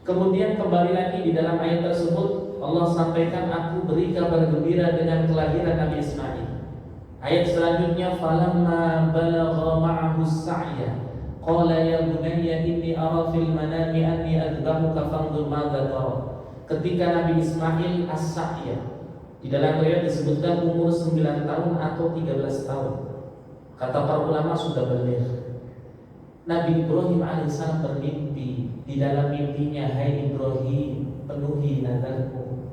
Kemudian kembali lagi di dalam ayat tersebut Allah sampaikan, aku beri kabar gembira dengan kelahiran Nabi Ismail. Ayat selanjutnya, falamma balagha ma'ahu as-sa'ya qala ya bunayya inni ara fil manami anni adbahuka fanzur madza tara. Ketika Nabi Ismail as-sa'ya, di dalam riwayat disebutkan umur 9 tahun atau 13 tahun. Kata para ulama sudah balik. Nabi Ibrahim alaihissalam bermimpi. Di dalam mimpinya, hai Ibrahim, penuhi nadarmu,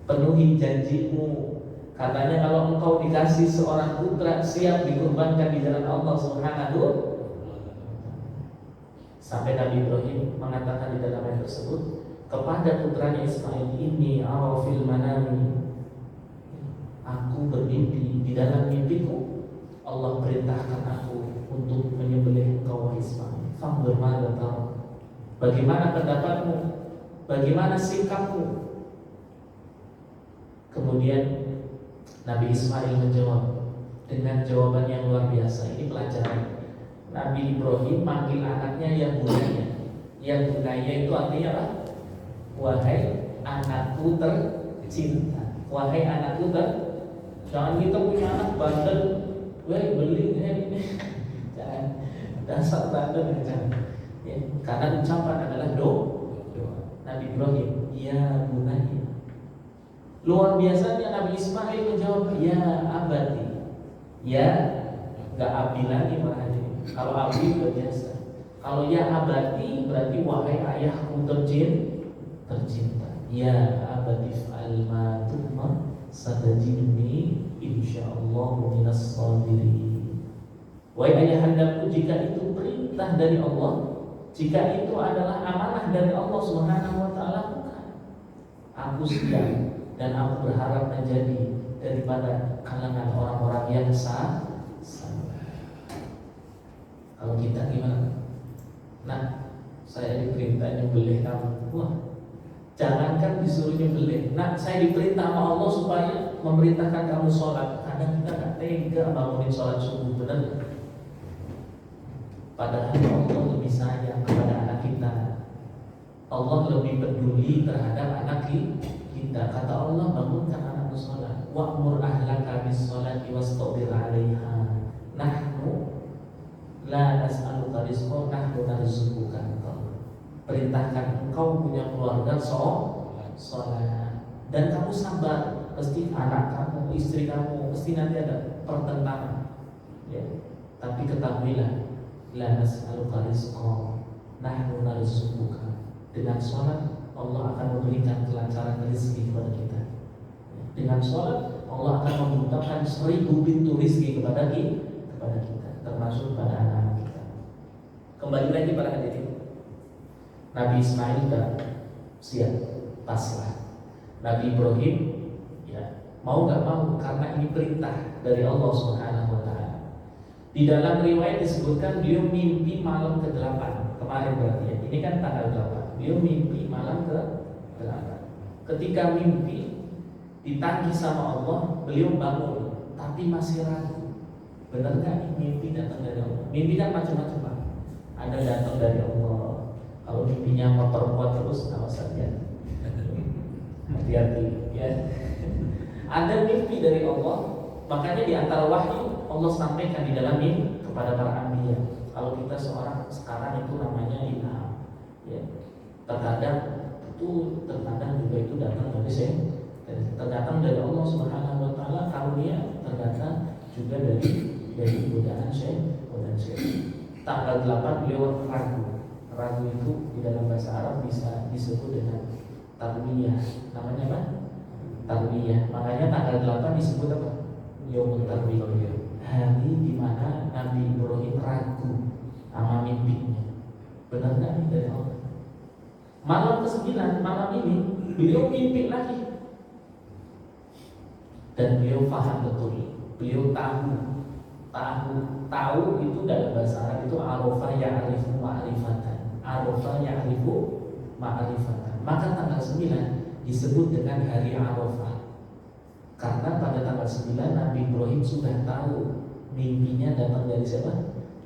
penuhi janjimu. Katanya kalau engkau dikasih seorang putra siap dikurbankan di jalan Allah Subhanahu. Sampai Nabi Ibrahim mengatakan di dalam ayat tersebut kepada putranya Ismail, ini arafil manami, aku bermimpi, di dalam mimpiku Allah perintahkan aku untuk menyembelih engkau Ismail. Fanzur madza tara. Bagaimana pendapatmu? Bagaimana sikapmu? Kemudian Nabi Ismail menjawab dengan jawaban yang luar biasa. Ini pelajaran. Nabi Ibrahim manggil anaknya ya bunaya. Ya bunaya itu artinya apa? Wahai anakku tercinta. Wahai anakku jangan kita punya anak bandel, weh beli ini. Jangan dasar bandel, jangan. Ya, karena ucapan adalah doa. Nabi Ibrahim, ya bunaya. Luar biasanya Nabi Ismail menjawab, ya abadi. Ya, nggak abi lagi makanya. Kalau abi udah biasa. Kalau ya abadi berarti wahai ayahku tercinta. Ya abadi fa'al ma tu'mar satajidni insyaallah minas sabirin. Wahai ayahandaku, jika itu perintah dari Allah, jika itu adalah amanah dari Allah Subhanahu wa taala, aku siap dan aku berharap menjadi daripada kalangan orang-orang yang sabar. Kalau kita gimana? Nah, saya diperintah nyembelih kamu. Wah, jangankan disuruh nyembelih. Nah, saya diperintah sama Allah supaya memerintahkan kamu sholat. Kadang kita gak tega bangunin sholat subuh, benar? Padahal Allah lebih sayang kepada anak kita. Allah lebih peduli terhadap anak kita. Kata Allah, bangunkan anakmu sholat. Wa'mur ahlaka bis sholati wastabir 'alaiha. Nahnu la nas'aluka rizqan, nahnu narzuquka. Perintahkan engkau punya keluarga sholat dan kamu sabar. Pasti anak kamu, istri kamu, pasti nanti ada pertentangan. Ya. Tapi ketahuilah, la nas'aluka rizqan, nahnu narzuquka. Dengan sholat Allah akan memberikan kelancaran rezeki kepada kita. Dengan sholat Allah akan membukakan 1000 pintu rezeki kepada kita, termasuk pada anak kita. Kembali lagi para hadirin, Nabi Ismail sudah siap, pasrah. Nabi Ibrahim ya mau nggak mau karena ini perintah dari Allah Subhanahu wa taala. Di dalam riwayat disebutkan dia mimpi malam ke-8 kemarin berarti ya. Ini kan tanggal 8. Dia mimpi malam ke-8. Ketika mimpi ditagih sama Allah, beliau bangun tapi masih ragu. Benar nggak ini mimpi datang dari Allah? Mimpi kan macam-macam Pak. Ada datang dari Allah. Kalau mimpinya memperkuat terus, awas saja. Hati-hati ya. Ada mimpi dari Allah, makanya di antara wahyu Allah sampaikan di dalam mimpi kepada para anbiya. Kalau kita seorang sekarang itu namanya ilham. Ya. Terkadang juga itu datang dari saya. Terdatang dari Allah Subhanahu wa taala, karunia terdatang juga dari godaan syaitan. Tanggal 8 beliau ragu. Ragu itu di dalam bahasa Arab bisa disebut dengan tarwiyah. Namanya apa? Tarwiyah. Makanya tanggal 8 disebut apa? Yaumut tarwiyah. Hari di mana Nabi Ibrahim ragu sama mimpinya. Benar nggak ini dari Allah? Malam ke-9, malam ini beliau mimpi lagi. Dan beliau paham betul. Beliau tahu itu dalam bahasa Arab itu arafah ya'rifu ma'rifatan. Arafah ya'rifu ma'rifatan. Maka tanggal 9 disebut dengan hari Arafah. Karena pada tanggal 9 Nabi Ibrahim sudah tahu mimpinya datang dari siapa?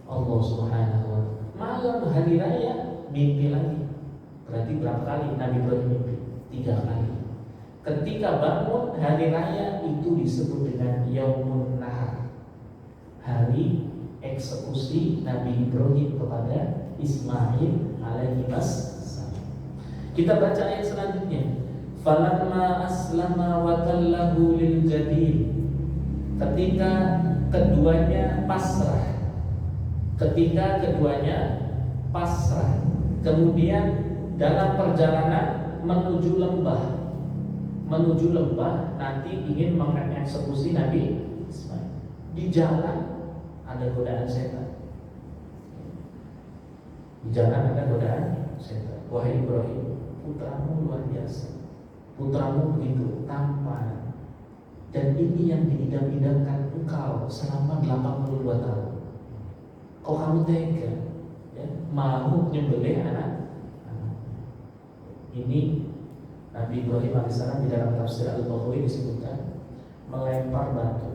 Allah Subhanahu wa taala. Malam hari raya mimpi lagi. Berarti berapa kali Nabi Ibrahim mimpi? 3 kali. Ketika bangun hari raya itu disebut dengan Yaumun Nahar, hari eksekusi Nabi Ibrahim kepada Ismail alaihi wassalam. Kita baca ayat selanjutnya. Falamma aslama wa tallahu lil jabin. Ketika keduanya pasrah. Kemudian dalam perjalanan menuju lembah nanti ingin mengeksekusi Nabi Ismail. Di jalan ada godaan setan. Wahai Ibrahim, putramu luar biasa. Putramu begitu tampan. Dan ini yang diidam-idamkan engkau selama 82 tahun. Kok kamu tega ya, mau nyembelih anak? Ini Nabi Ibrahim alaihissalam di dalam tafsir Al-Baghawi disebutkan melempar batu,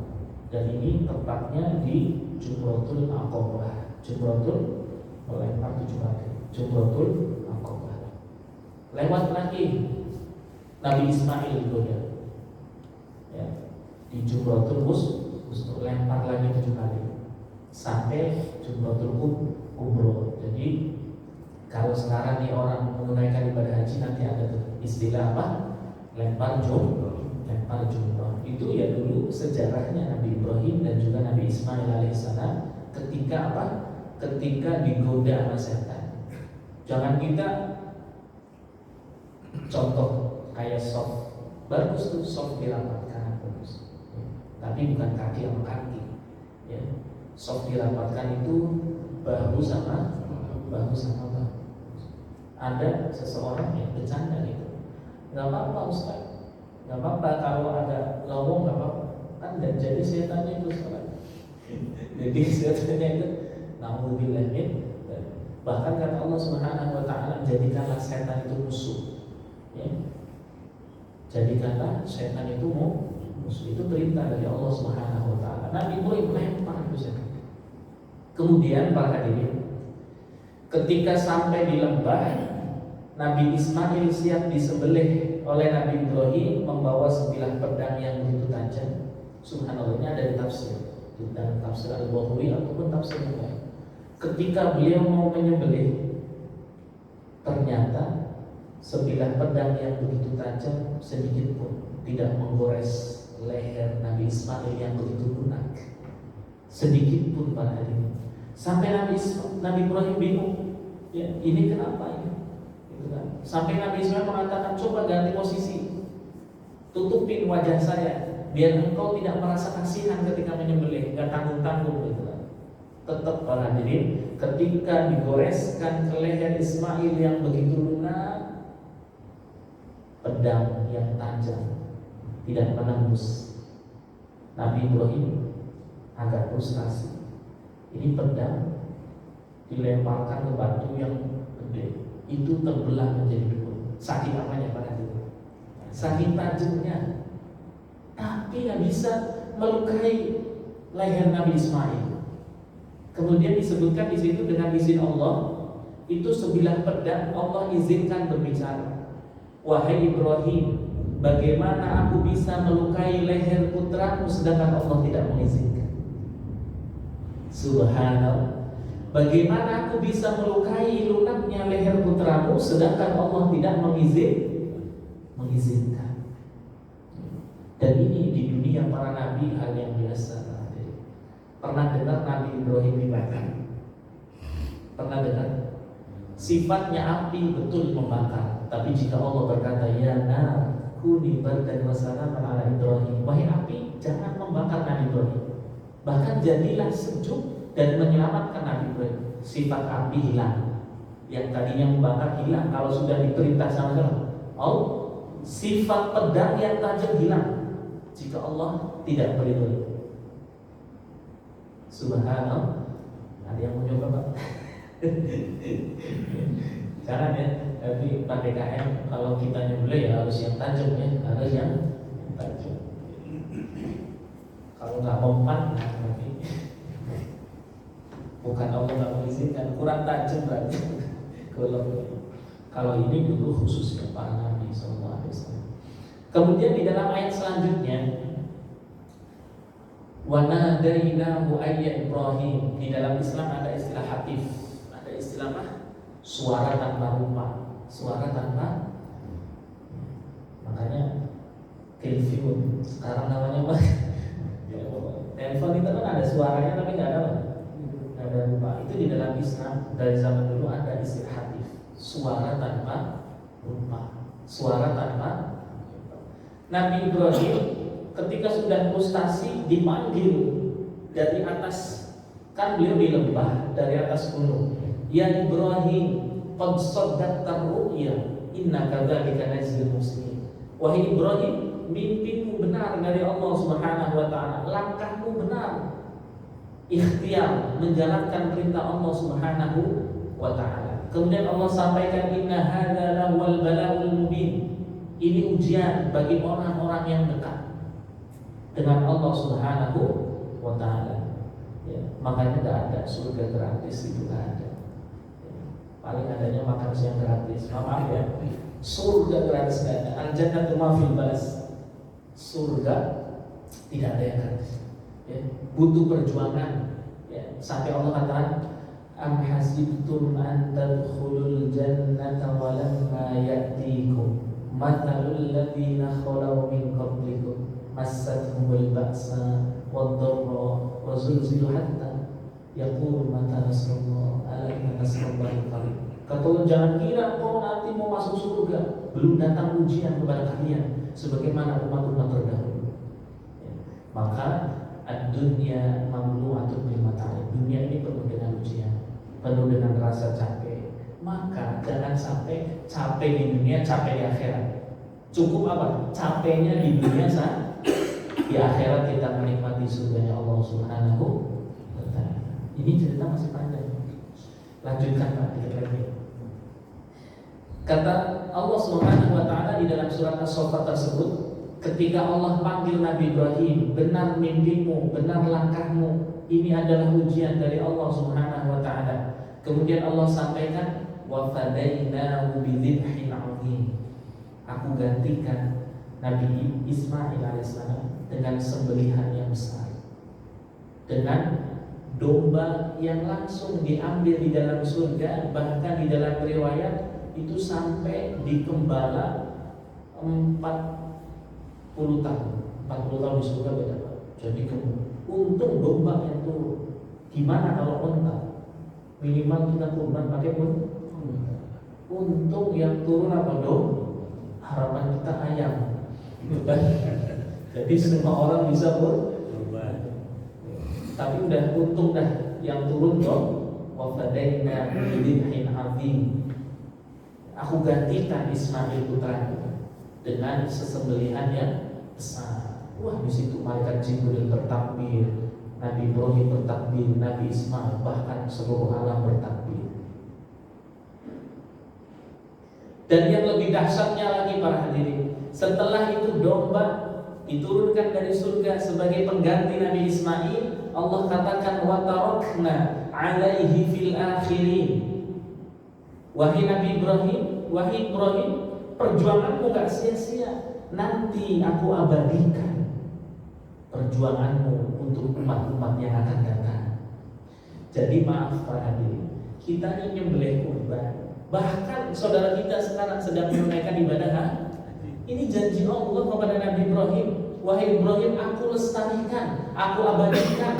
dan ini tepatnya di Jumratul Aqabah. Jumratul melempar 7 kali. Jumratul Aqabah. Lewat lagi Nabi Ismail digoda. Ya, di Jumratul Wusta lempar lagi 7 kali sampai Jumratul Kubro. Jadi kalau sekarang nih orang menunaikan ibadah haji nanti ada tuh istilah apa? Lempar jumrah. Itu ya dulu sejarahnya Nabi Ibrahim dan juga Nabi Ismail alaihissalam ketika apa? Ketika digoda sama setan. Jangan kita contoh kayak soft, bagus tuh soft dirapatkan bagus. Tapi bukan kaki sama kaki. Ya. Soft dirapatkan itu bahu sama bahu. Ada seseorang yang bercanda gitu, nggak apa-apa Ustaz, nggak apa-apa kalau ada lowong, nggak apa-apa, kan dan jadi setannya itu Ustaz. Jadi setannya itu naudzubillah min. Bahkan kata Allah Subhanahu wa taala, jadikanlah setan itu musuh. Ya. Jadikanlah setan itu musuh. Itu perintah dari Allah Subhanahu wa taala. Nabi Ibrahim lempar itu setan. Kemudian para hadirin, ketika sampai di lembah, Nabi Ismail siap disembelih oleh Nabi Ibrahim membawa sebilah pedang yang begitu tajam. Subhanallah, ini ada di tafsir, di dalam tafsir Al-Baghawi ataupun tafsir yang lain. Ketika beliau mau menyembelih, ternyata sebilah pedang yang begitu tajam sedikit pun tidak menggores leher Nabi Ismail yang begitu lunak. Sedikit pun para hadirin. Sampai Nabi Ibrahim bingung, ya, ini kenapa ini? Gitu kan. Sampai Nabi Ismail mengatakan, coba ganti posisi, tutupin wajah saya, biar engkau tidak merasa kasihan ketika menyembelih, nggak tanggung-tanggung gitu kan. Tetap para hadirin, ketika digoreskan ke leher Ismail yang begitu lunak, pedang yang tajam tidak menembus. Nabi Ibrahim agak frustasi. Ini pedang dilemparkan ke batu yang gede, itu terbelah menjadi 2. Saking apanya pada itu? Saking tajamnya. Tapi nggak bisa melukai leher Nabi Ismail. Kemudian disebutkan di situ dengan izin Allah, itu sebilah pedang Allah izinkan berbicara. Wahai Ibrahim, bagaimana aku bisa melukai leher putramu sedangkan Allah tidak mengizinkan? Subhanallah. Bagaimana aku bisa melukai lunaknya leher putramu sedangkan Allah tidak mengizinkan? Dan ini di dunia para nabi hal yang biasa. Pernah dengar Nabi Ibrahim dibakar? Pernah dengar? Sifatnya api betul membakar. Tapi jika Allah berkata, ya nar kuni bardan wa salaman ala Ibrahim, wahai api jangan membakar Nabi Ibrahim, bahkan jadilah sejuk dan menyelamatkan Nabi Ibrahim. Sifat api hilang, yang tadinya membakar hilang kalau sudah diperintah sama Allah. Oh, sifat pedang yang tajam hilang jika Allah tidak meridhoi. Subhanallah. Ada yang mau nyoba Pak? Jangan ya, tapi pakai KM kalau kita nyembelih ya harus yang tajam ya, harus yang tajam. Kalau nggak mempan, berarti bukan Allah nggak mengizinkan, kurang tajam berarti. Kalau Kalau ini dulu khususnya para nabi sallallahu alaihi wasallam. Kemudian di dalam ayat selanjutnya, wa nadainahu ayya Ibrahim. Di dalam Islam ada istilah hatif, ada istilah apa? Suara tanpa rupa, suara tanpa. Makanya telepon sekarang namanya apa? Telepon itu kan ada suaranya tapi nggak ada nggak ada rupa. Itu di dalam Islam dari zaman dulu ada istilah hatif, suara tanpa rupa, suara tanpa. Nabi Ibrahim ketika sudah frustasi dipanggil dari atas, kan beliau di lembah dari atas gunung. Ya Ibrahim, qad saddaqta ru'ya, inna kadzalika najzil muslimin. Wahai Ibrahim, mimpimu benar dari Allah Subhanahu wa taala, langkahmu benar. Ikhtiar menjalankan perintah Allah Subhanahu wa taala. Kemudian Allah sampaikan inna hadza lahul bala'ul mubin. Ini ujian bagi orang-orang yang dekat dengan Allah Subhanahu wa taala. Ya, makanya tidak ada surga gratis, itu tidak ada. Ya, paling adanya makan siang gratis. Maaf ya. Surga gratis tidak ada. Al-jannatu ma fil balas. Surga tidak ada yang gratis. Ya, butuh perjuangan. Ya, sampai Allah katakan am hasibtum an tadkhulul jannata wa lamma ya'tikum mathalul ladzina khalaw min qablikum massathumul ba'sa wad-dharra wa zulzilu hatta yaqulu mata nasrullah ala inna nasrallahi qarib. Kata jangan kira kau nanti mau masuk surga belum datang ujian kepada kalian sebagaimana umat-umat terdahulu. Ya. Maka ad-dunya mamlu'atun bil mata'ib. Dunia ini penuh dengan ujian, penuh dengan rasa capek. Maka jangan sampai capek di dunia, capek di akhirat. Cukup apa? Capeknya di dunia saja. Di akhirat kita menikmati surganya Allah Subhanahu wa taala. Ini cerita masih panjang. Lanjutkan Pak, dikit lagi. Kata Allah Subhanahu wa taala di dalam surat As-Saffat tersebut, ketika Allah panggil Nabi Ibrahim, benar mimpimu, benar langkahmu, ini adalah ujian dari Allah Subhanahu wa taala. Kemudian Allah sampaikan wa fadainahu bidzibhin 'adzim. Aku gantikan Nabi Ismail alaihissalam dengan sembelihan yang besar, dengan domba yang langsung diambil di dalam surga. Bahkan di dalam riwayat itu sampai dikembala 40 tahun. 40 tahun di surga beda Pak. Jadi untung domba yang turun. Gimana kalau unta? Minimal kita kurban pakai pun. Untung yang turun apa dong? Harapan kita ayam. Gitu kan? Jadi semua orang bisa kurban. Tapi udah untung dah yang turun dong. Wa fadaina bidzibhin 'adzim. Aku gantikan Ismail putra dengan sesembelihan yang besar. Wah, di situ malaikat Jibril bertakbir, Nabi Ibrahim bertakbir, Nabi Ismail, bahkan seluruh alam bertakbir. Dan yang lebih dahsyatnya lagi para hadirin, setelah itu domba diturunkan dari surga sebagai pengganti Nabi Ismail. Allah katakan wa tarakna 'alaihi fil akhirin. Wahai Nabi Ibrahim, wahai Ibrahim, perjuanganmu gak sia-sia. Nanti aku abadikan perjuanganmu untuk umat-umat yang akan datang. Jadi maaf para hadirin, kita ini nyembelih kurban. Bahkan saudara kita sekarang sedang menunaikan ibadah haji. Ini janji Allah kepada Nabi Ibrahim. Wahai Ibrahim, aku lestarikan, aku abadikan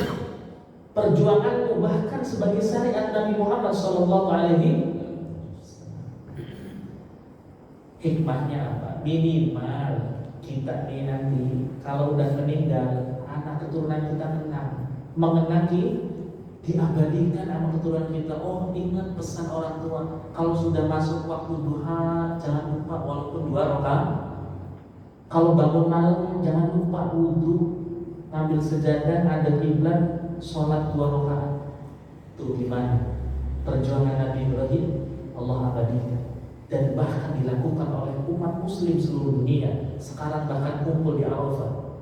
perjuanganmu bahkan sebagai syariat Nabi Muhammad SAW. Hikmahnya apa? Minimal kita ini nanti kalau udah meninggal, anak keturunan kita mengenang diabadikan sama keturunan kita. Oh, ingat pesan orang tua, kalau sudah masuk waktu duha jangan lupa walaupun 2 rakaat. Kalau bangun malam jangan lupa wudu, ngambil sejadah, ada kiblat, sholat 2 rakaat. Tuh gimana? Perjuangan Nabi Ibrahim Allah abadikan. Dan bahkan dilakukan oleh umat muslim seluruh dunia. Sekarang bahkan kumpul di Arafah,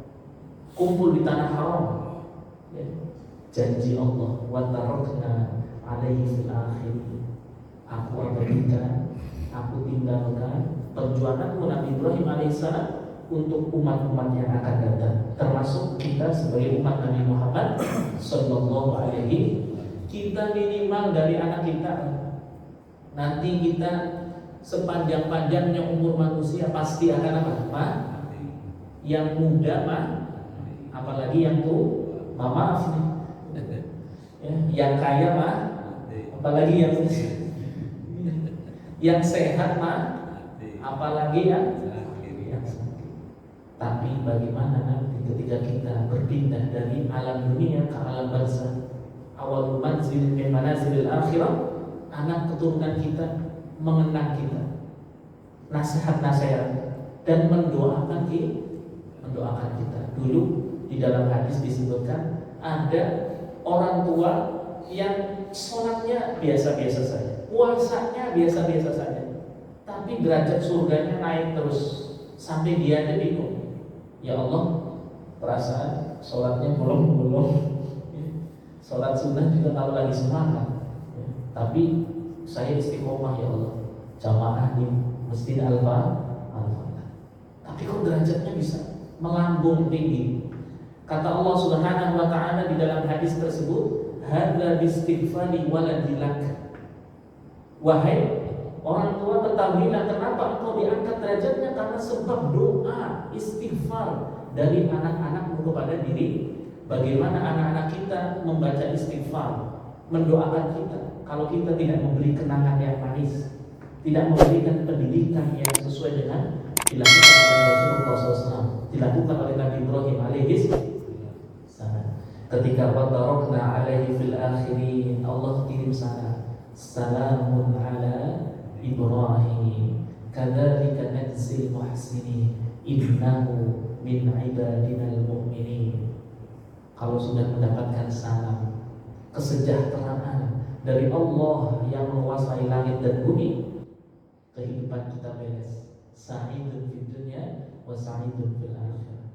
kumpul di tanah haram. Ya. Janji Allah wa tarakna alaihi fil akhirin. Aku abadikan, aku tinggalkan perjuanganmu Nabi Ibrahim alaihissalam untuk umat-umat yang akan datang, termasuk kita sebagai umat Nabi Muhammad sallallahu alaihi. Kita minimal dari anak kita, nanti kita sepanjang-panjangnya umur manusia pasti akan apa? Yang muda apalagi yang tua, maaf nih. Ya, yang kaya apalagi yang sehat apalagi yang sakit. Tapi bagaimana nanti ketika kita berpindah dari alam dunia ke alam barzakh, awal manzil min manazilil akhirah, anak keturunan kita mengenang kita, nasihat-nasihat dan mendoakan kita. Dulu di dalam hadis disebutkan ada orang tua yang sholatnya biasa-biasa saja, puasanya biasa-biasa saja, tapi derajat surganya naik terus sampai dia aja bingung. Ya Allah, perasaan sholatnya belum. Sholat sunnah juga kalau lagi semangat, tapi saya istiqomah ya Allah, jamaah di Masjid Al-Fatah. Tapi kok derajatnya bisa melambung tinggi? Kata Allah Subhanahu wa taala di dalam hadis tersebut, hadza bistighfari waladilak. Wahai orang tua, ketahuilah kenapa engkau diangkat derajatnya, karena sebab doa istighfar dari anak-anakmu kepada diri. Bagaimana anak-anak kita membaca istighfar, mendoakan kita, kalau kita tidak memberi kenangan yang manis, tidak memberikan pendidikan yang sesuai dengan dilakukan oleh Rasulullah SAW, dilakukan oleh Nabi Ibrahim alaihissalam. Ketika wabarakna alaihi fil akhirin, Allah kirim salam, salamun ala Ibrahim, kadzalika najzil muhsinin, innahu min ibadinal mu'minin. Kalau sudah mendapatkan salam, kesejahteraan dari Allah yang menguasai langit dan bumi, kehidupan kita beres. Sa'idun fid dunya wa sa'idun fil akhirah.